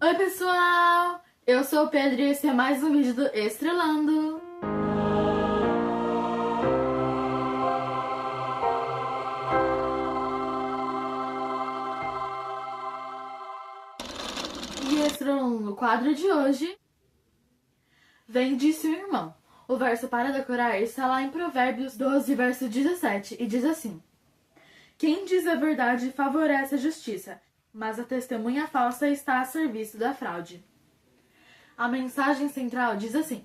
Oi pessoal, eu sou o Pedro e esse é mais um vídeo do Estrelando. E Estrelando no quadro de hoje, vem de seu irmão. O verso para decorar está lá em Provérbios 12, verso 17 e diz assim: Quem diz a verdade favorece a justiça, mas a testemunha falsa está a serviço da fraude. A mensagem central diz assim: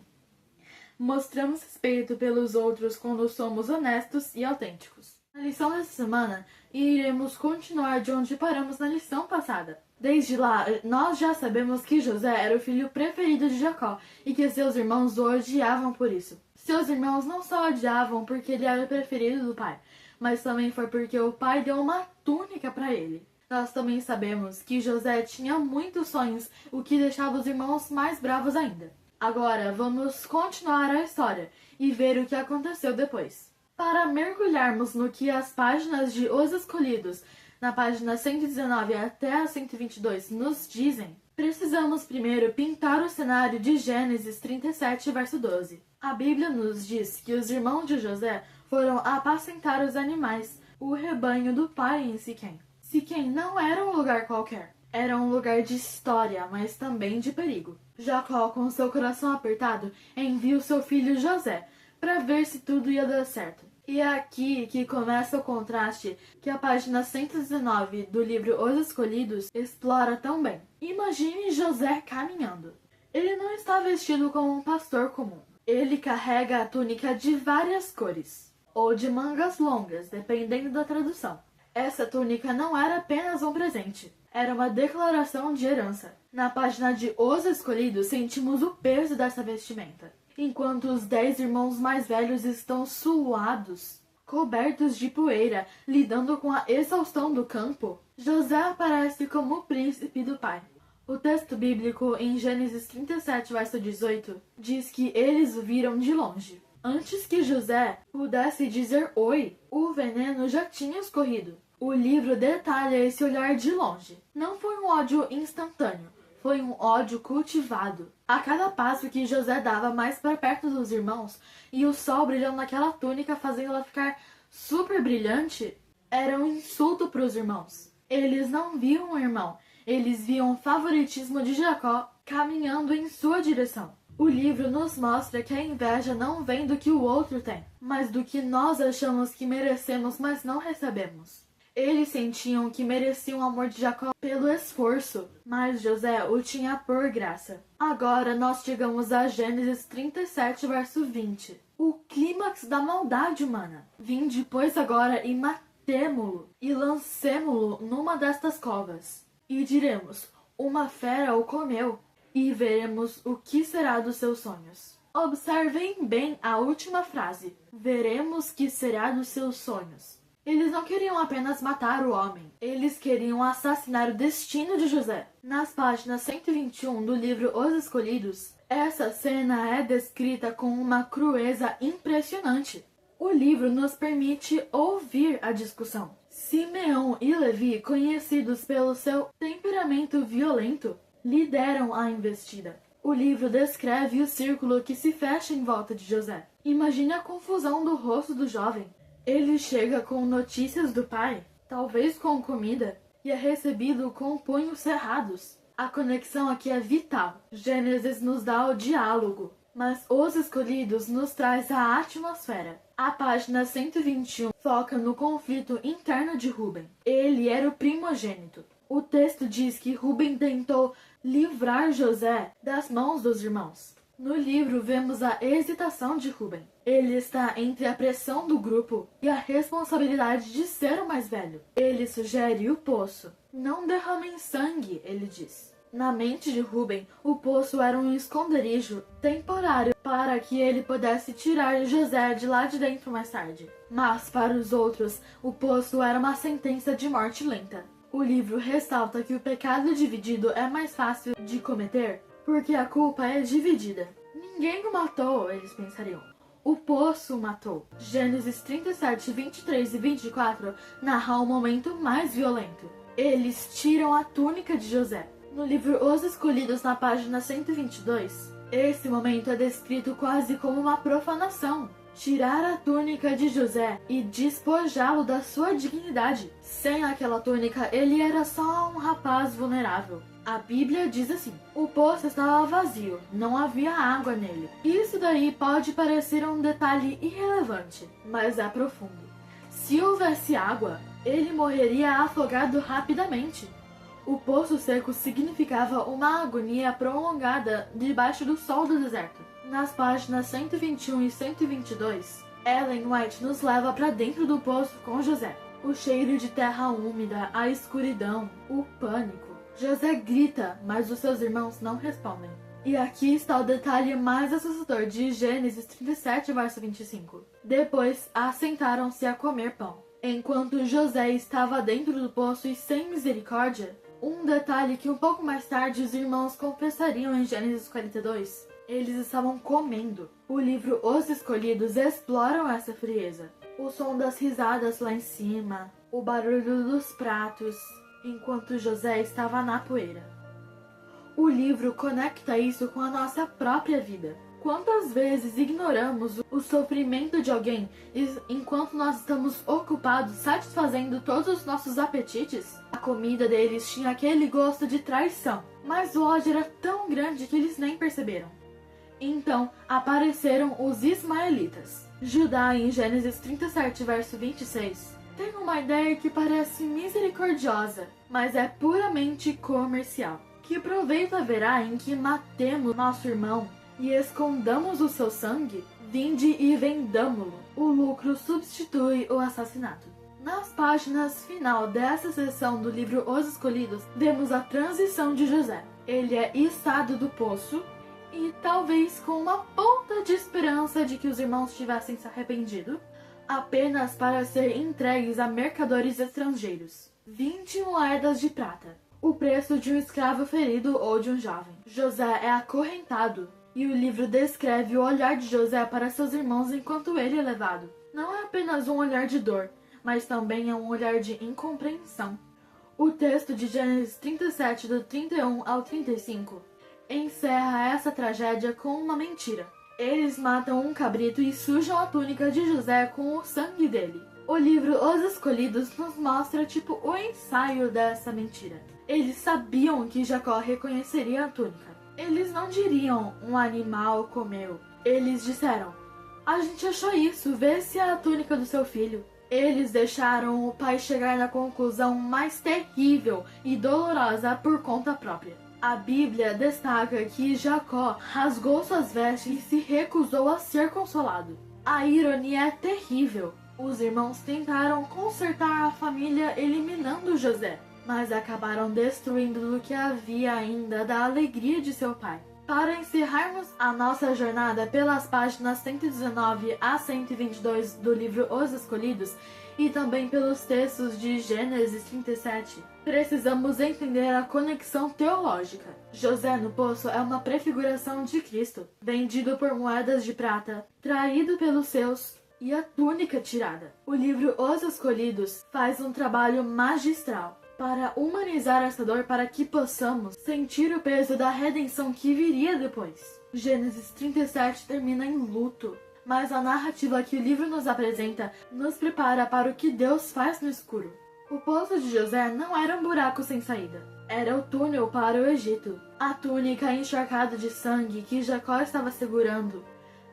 mostramos respeito pelos outros quando somos honestos e autênticos. Na lição dessa semana, iremos continuar de onde paramos na lição passada. Desde lá, nós já sabemos que José era o filho preferido de Jacó e que seus irmãos o odiavam por isso. Seus irmãos não só odiavam porque ele era o preferido do pai, mas também foi porque o pai deu uma túnica para ele. Nós também sabemos que José tinha muitos sonhos, o que deixava os irmãos mais bravos ainda. Agora vamos continuar a história e ver o que aconteceu depois. Para mergulharmos no que as páginas de Os Escolhidos, na página 119 até a 122, nos dizem, precisamos primeiro pintar o cenário de Gênesis 37, verso 12. A Bíblia nos diz que os irmãos de José foram apacentar os animais, o rebanho do pai em Siquém. Siquém não era um lugar qualquer. Era um lugar de história, mas também de perigo. Jacó, com seu coração apertado, envia o seu filho José para ver se tudo ia dar certo. E é aqui que começa o contraste que a página 119 do livro Os Escolhidos explora tão bem. Imagine José caminhando. Ele não está vestido como um pastor comum. Ele carrega a túnica de várias cores, ou de mangas longas, dependendo da tradução. Essa túnica não era apenas um presente. Era uma declaração de herança. Na página de Os Escolhidos, sentimos o peso dessa vestimenta. Enquanto os 10 irmãos mais velhos estão suados, cobertos de poeira, lidando com a exaustão do campo, José aparece como o príncipe do pai. O texto bíblico em Gênesis 37, verso 18, diz que eles o viram de longe. Antes que José pudesse dizer oi, o veneno já tinha escorrido. O livro detalha esse olhar de longe. Não foi um ódio instantâneo, foi um ódio cultivado. A cada passo que José dava mais para perto dos irmãos, e o sol brilhando naquela túnica fazendo ela ficar super brilhante, era um insulto para os irmãos. Eles não viam o irmão, eles viam o favoritismo de Jacó caminhando em sua direção. O livro nos mostra que a inveja não vem do que o outro tem, mas do que nós achamos que merecemos, mas não recebemos. Eles sentiam que mereciam o amor de Jacó pelo esforço, mas José o tinha por graça. Agora nós chegamos a Gênesis 37, verso 20. O clímax da maldade humana. Vinde, pois, agora e matemo-lo, e lancemo-lo numa destas covas. E diremos, uma fera o comeu, e veremos o que será dos seus sonhos. Observem bem a última frase. Veremos que será dos seus sonhos. Eles não queriam apenas matar o homem, eles queriam assassinar o destino de José. Nas páginas 121 do livro Os Escolhidos, essa cena é descrita com uma crueza impressionante. O livro nos permite ouvir a discussão. Simeão e Levi, conhecidos pelo seu temperamento violento, lideram a investida. O livro descreve o círculo que se fecha em volta de José. Imagine a confusão do rosto do jovem. Ele chega com notícias do pai, talvez com comida, e é recebido com punhos cerrados. A conexão aqui é vital. Gênesis nos dá o diálogo, mas Os Escolhidos nos traz a atmosfera. A página 121 foca no conflito interno de Rúben. Ele era o primogênito. O texto diz que Rúben tentou livrar José das mãos dos irmãos. No livro vemos a hesitação de Rúben. Ele está entre a pressão do grupo e a responsabilidade de ser o mais velho. Ele sugere o poço. Não derramem sangue, ele diz. Na mente de Rúben, o poço era um esconderijo temporário para que ele pudesse tirar José de lá de dentro mais tarde. Mas para os outros, o poço era uma sentença de morte lenta. O livro ressalta que o pecado dividido é mais fácil de cometer porque a culpa é dividida. Ninguém o matou, eles pensariam. O poço o matou. Gênesis 37, 23 e 24 narra o momento mais violento. Eles tiram a túnica de José. No livro Os Escolhidos, na página 122, esse momento é descrito quase como uma profanação. Tirar a túnica de José e despojá-lo da sua dignidade. Sem aquela túnica, ele era só um rapaz vulnerável. A Bíblia diz assim: o poço estava vazio, não havia água nele. Isso daí pode parecer um detalhe irrelevante, mas é profundo. Se houvesse água, ele morreria afogado rapidamente. O poço seco significava uma agonia prolongada debaixo do sol do deserto. Nas páginas 121 e 122, Ellen White nos leva para dentro do poço com José. O cheiro de terra úmida, a escuridão, o pânico. José grita, mas os seus irmãos não respondem. E aqui está o detalhe mais assustador de Gênesis 37, verso 25. Depois, assentaram-se a comer pão. Enquanto José estava dentro do poço e sem misericórdia, um detalhe que um pouco mais tarde os irmãos confessariam em Gênesis 42. Eles estavam comendo. O livro Os Escolhidos exploram essa frieza. O som das risadas lá em cima, o barulho dos pratos, enquanto José estava na poeira. O livro conecta isso com a nossa própria vida. Quantas vezes ignoramos o sofrimento de alguém enquanto nós estamos ocupados satisfazendo todos os nossos apetites? A comida deles tinha aquele gosto de traição, mas o ódio era tão grande que eles nem perceberam. Então apareceram os ismaelitas. Judá, em Gênesis 37, verso 26, tem uma ideia que parece misericordiosa, mas é puramente comercial. Que proveito haverá em que matemos nosso irmão e escondamos o seu sangue? Vinde e vendamo-lo. O lucro substitui o assassinato. Nas páginas final dessa seção do livro Os Escolhidos, vemos a transição de José. Ele é içado do poço e, talvez com uma ponta de esperança de que os irmãos tivessem se arrependido, apenas para ser entregues a mercadores estrangeiros. 20 moedas de prata, o preço de um escravo ferido ou de um jovem. José é acorrentado, e o livro descreve o olhar de José para seus irmãos enquanto ele é levado. Não é apenas um olhar de dor, mas também é um olhar de incompreensão. O texto de Gênesis 37, do 31 ao 35, encerra essa tragédia com uma mentira. Eles matam um cabrito e sujam a túnica de José com o sangue dele. O livro Os Escolhidos nos mostra o ensaio dessa mentira. Eles sabiam que Jacó reconheceria a túnica. Eles não diriam um animal comeu. Eles disseram: a gente achou isso, vê se é a túnica do seu filho. Eles deixaram o pai chegar na conclusão mais terrível e dolorosa por conta própria. A Bíblia destaca que Jacó rasgou suas vestes e se recusou a ser consolado. A ironia é terrível. Os irmãos tentaram consertar a família eliminando José, mas acabaram destruindo o que havia ainda da alegria de seu pai. Para encerrarmos a nossa jornada pelas páginas 119 a 122 do livro Os Escolhidos e também pelos textos de Gênesis 37, precisamos entender a conexão teológica. José no poço é uma prefiguração de Cristo, vendido por moedas de prata, traído pelos seus e a túnica tirada. O livro Os Escolhidos faz um trabalho magistral para humanizar essa dor para que possamos sentir o peso da redenção que viria depois. Gênesis 37 termina em luto, mas a narrativa que o livro nos apresenta nos prepara para o que Deus faz no escuro. O poço de José não era um buraco sem saída, era o túnel para o Egito. A túnica encharcada de sangue que Jacó estava segurando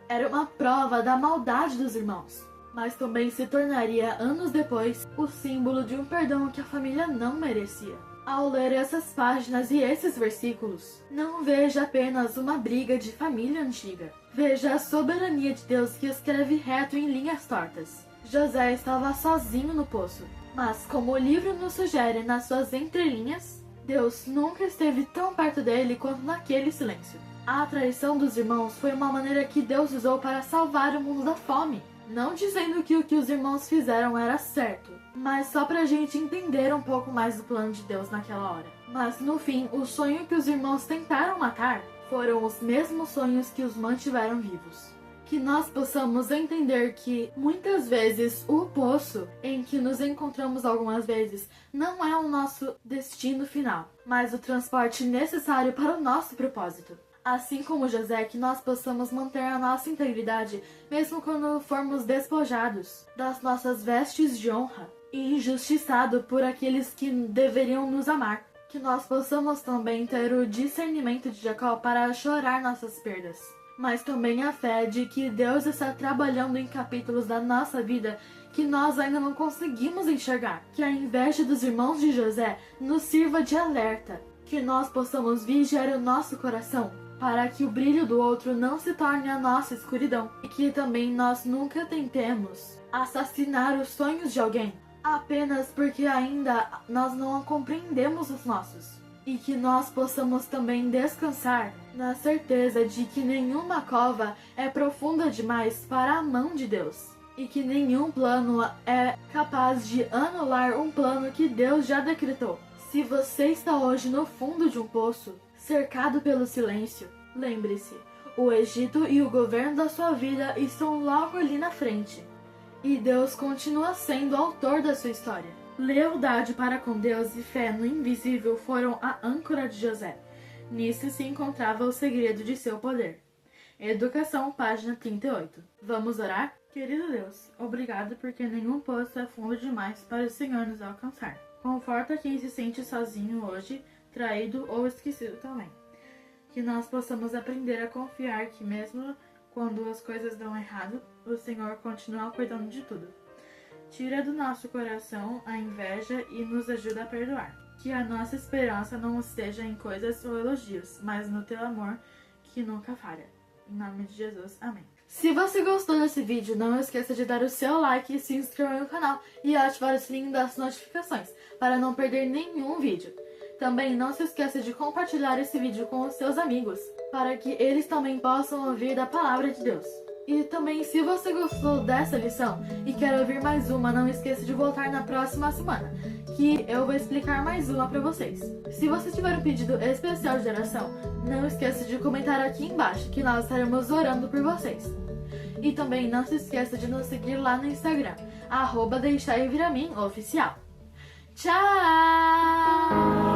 era uma prova da maldade dos irmãos, mas também se tornaria, anos depois, o símbolo de um perdão que a família não merecia. Ao ler essas páginas e esses versículos, não veja apenas uma briga de família antiga. Veja a soberania de Deus que escreve reto em linhas tortas. José estava sozinho no poço, mas como o livro nos sugere nas suas entrelinhas, Deus nunca esteve tão perto dele quanto naquele silêncio. A traição dos irmãos foi uma maneira que Deus usou para salvar o mundo da fome. Não dizendo que o que os irmãos fizeram era certo, mas só pra gente entender um pouco mais do plano de Deus naquela hora. Mas no fim, o sonho que os irmãos tentaram matar foram os mesmos sonhos que os mantiveram vivos. Que nós possamos entender que, muitas vezes, o poço em que nos encontramos algumas vezes não é o nosso destino final, mas o transporte necessário para o nosso propósito. Assim como José, que nós possamos manter a nossa integridade, mesmo quando formos despojados das nossas vestes de honra e injustiçado por aqueles que deveriam nos amar. Que nós possamos também ter o discernimento de Jacó para chorar nossas perdas, mas também a fé de que Deus está trabalhando em capítulos da nossa vida que nós ainda não conseguimos enxergar. Que a inveja dos irmãos de José nos sirva de alerta, que nós possamos vigiar o nosso coração, para que o brilho do outro não se torne a nossa escuridão, e que também nós nunca tentemos assassinar os sonhos de alguém, apenas porque ainda nós não compreendemos os nossos. E que nós possamos também descansar na certeza de que nenhuma cova é profunda demais para a mão de Deus. E que nenhum plano é capaz de anular um plano que Deus já decretou. Se você está hoje no fundo de um poço, cercado pelo silêncio, lembre-se, o Egito e o governo da sua vida estão logo ali na frente. E Deus continua sendo o autor da sua história. Lealdade para com Deus e fé no invisível foram a âncora de José. Nisso se encontrava o segredo de seu poder. Educação, página 38. Vamos orar? Querido Deus, obrigado porque nenhum poço é fundo demais para o Senhor nos alcançar. Conforta quem se sente sozinho hoje, traído ou esquecido também. Que nós possamos aprender a confiar que mesmo quando as coisas dão errado, o Senhor continua cuidando de tudo. Tira do nosso coração a inveja e nos ajuda a perdoar. Que a nossa esperança não esteja em coisas ou elogios, mas no teu amor que nunca falha. Em nome de Jesus, amém. Se você gostou desse vídeo, não esqueça de dar o seu like e se inscrever no canal e ativar o sininho das notificações para não perder nenhum vídeo. Também não se esqueça de compartilhar esse vídeo com os seus amigos, para que eles também possam ouvir da palavra de Deus. E também, se você gostou dessa lição e quer ouvir mais uma, não esqueça de voltar na próxima semana, que eu vou explicar mais uma para vocês. Se você tiver um pedido especial de oração, não esqueça de comentar aqui embaixo, que nós estaremos orando por vocês. E também não se esqueça de nos seguir lá no Instagram, @deixaiviraminhoficial. Tchau!